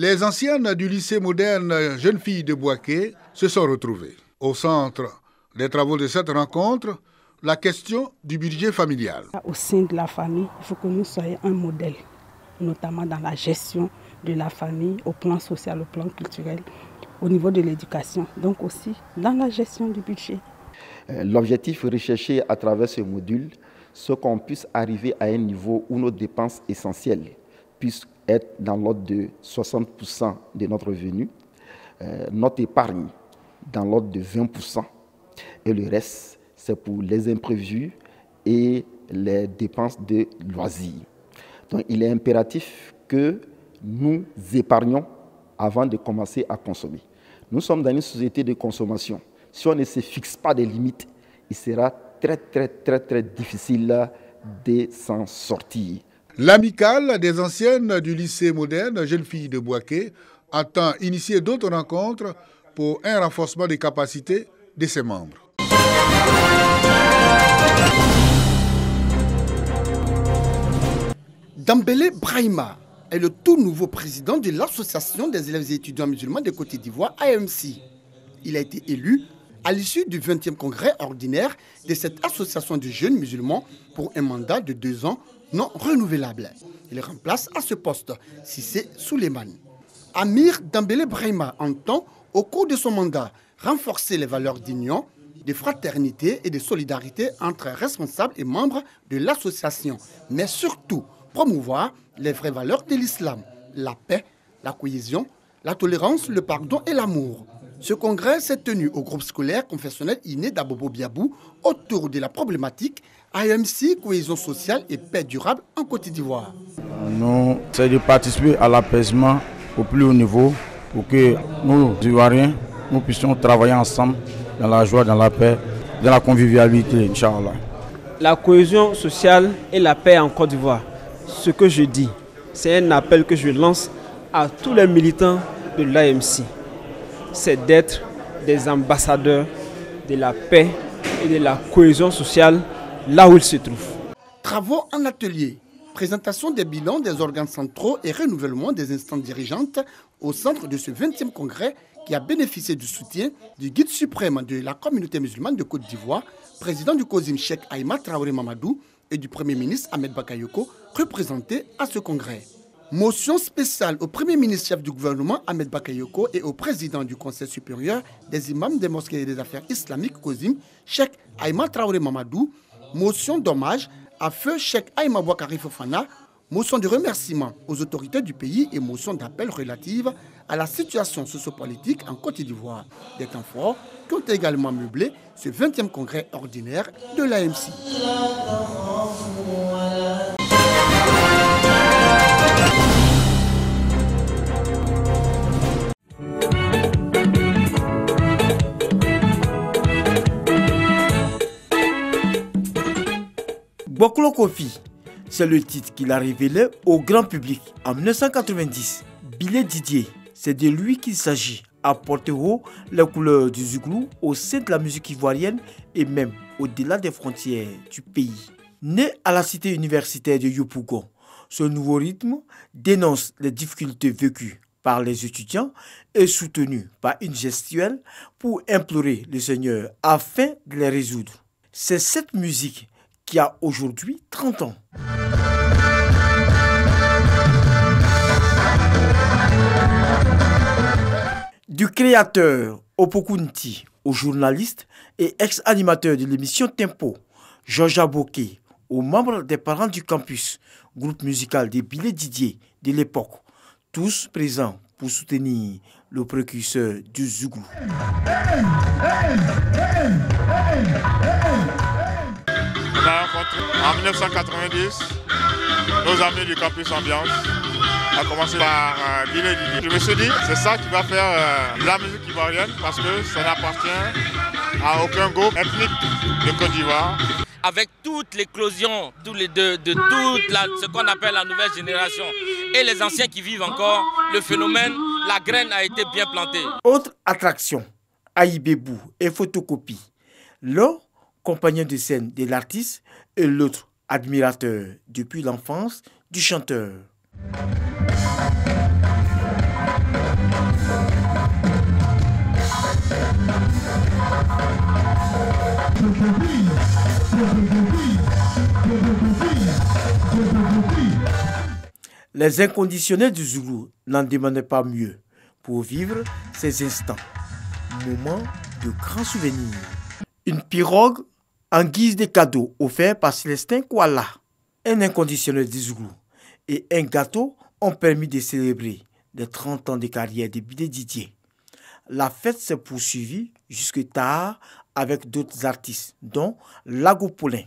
Les anciennes du lycée moderne Jeunes Filles de Boaké se sont retrouvées. Au centre des travaux de cette rencontre, la question du budget familial. Au sein de la famille, il faut que nous soyons un modèle, notamment dans la gestion de la famille, au plan social, au plan culturel, au niveau de l'éducation, donc aussi dans la gestion du budget. L'objectif recherché à travers ce module, c'est qu'on puisse arriver à un niveau où nos dépenses essentielles puissent être dans l'ordre de 60% de notre revenu, notre épargne dans l'ordre de 20%, et le reste, c'est pour les imprévus et les dépenses de loisirs. Donc il est impératif que nous épargnons avant de commencer à consommer. Nous sommes dans une société de consommation. Si on ne se fixe pas des limites, il sera très difficile de s'en sortir. L'amicale des anciennes du lycée moderne Jeunes Filles de Boaké entend initier d'autres rencontres pour un renforcement des capacités de ses membres. Dambélé Brahima est le tout nouveau président de l'Association des élèves et étudiants musulmans de Côte d'Ivoire, AMC. Il a été élu à l'issue du 20e congrès ordinaire de cette association de jeunes musulmans pour un mandat de 2 ans non renouvelable. Il remplace à ce poste Sissé Souleymane. Amir Dambélé Brahima entend, au cours de son mandat, renforcer les valeurs d'union, de fraternité et de solidarité entre responsables et membres de l'association, mais surtout promouvoir les vraies valeurs de l'islam, la paix, la cohésion, la tolérance, le pardon et l'amour. Ce congrès s'est tenu au groupe scolaire confessionnel Iné d'Abobo Biabou autour de la problématique AMC, cohésion sociale et paix durable en Côte d'Ivoire. Nous, c'est de participer à l'apaisement au plus haut niveau pour que nous, Ivoiriens, nous puissions travailler ensemble dans la joie, dans la paix, dans la convivialité, Inch'Allah. La cohésion sociale et la paix en Côte d'Ivoire. Ce que je dis, c'est un appel que je lance à tous les militants de l'AMC. C'est d'être des ambassadeurs de la paix et de la cohésion sociale là où ils se trouvent. Travaux en atelier, présentation des bilans des organes centraux et renouvellement des instances dirigeantes au centre de ce 20e congrès qui a bénéficié du soutien du guide suprême de la communauté musulmane de Côte d'Ivoire, président du COSIM Cheikh Aïma Traoré Mamadou et du Premier ministre Ahmed Bakayoko, représentés à ce congrès. Motion spéciale au Premier ministre chef du gouvernement Ahmed Bakayoko et au président du Conseil supérieur des imams des mosquées et des affaires islamiques COSIM, Cheikh Aïma Traoré Mamadou. Motion d'hommage à feu Cheikh Aïma Bouakari Fofana. Motion de remerciement aux autorités du pays et motion d'appel relative à la situation sociopolitique en Côte d'Ivoire. Des temps forts qui ont également meublé ce 20e congrès ordinaire de l'AMC. Boklo Kofi, c'est le titre qu'il a révélé au grand public en 1990. Bilé Didier, c'est de lui qu'il s'agit, à porter haut les couleurs du Zouglou au sein de la musique ivoirienne et même au-delà des frontières du pays. Né à la cité universitaire de Yopougon, ce nouveau rythme dénonce les difficultés vécues par les étudiants et soutenu par une gestuelle pour implorer le Seigneur afin de les résoudre. C'est cette musique qui a aujourd'hui 30 ans. Du créateur Opokunti au journaliste et ex-animateur de l'émission Tempo, Georges Aboké, aux membres des parents du campus, groupe musical des Bilé Didier de l'époque, tous présents pour soutenir le précurseur du Zouglou. On a rencontré en 1990 nos amis du campus Ambiance, a commencé par Bilé Didier. Je me suis dit, c'est ça qui va faire la musique ivoirienne parce que ça n'appartient à aucun groupe ethnique de Côte d'Ivoire. Avec toute l'éclosion de ce qu'on appelle la nouvelle génération et les anciens qui vivent encore, le phénomène, la graine a été bien plantée. Autre attraction, Aïbébou et photocopie. L'un, compagnon de scène de l'artiste et l'autre, admirateur depuis l'enfance du chanteur. Les inconditionnels du Zoulou n'en demandaient pas mieux pour vivre ces instants, moments de grands souvenirs. Une pirogue en guise de cadeau offert par Célestin Kouala, un inconditionnel du Zoulou et un gâteau ont permis de célébrer les 30 ans de carrière de Bilé Didier. La fête s'est poursuivie jusque tard avec d'autres artistes, dont Lago Paulin.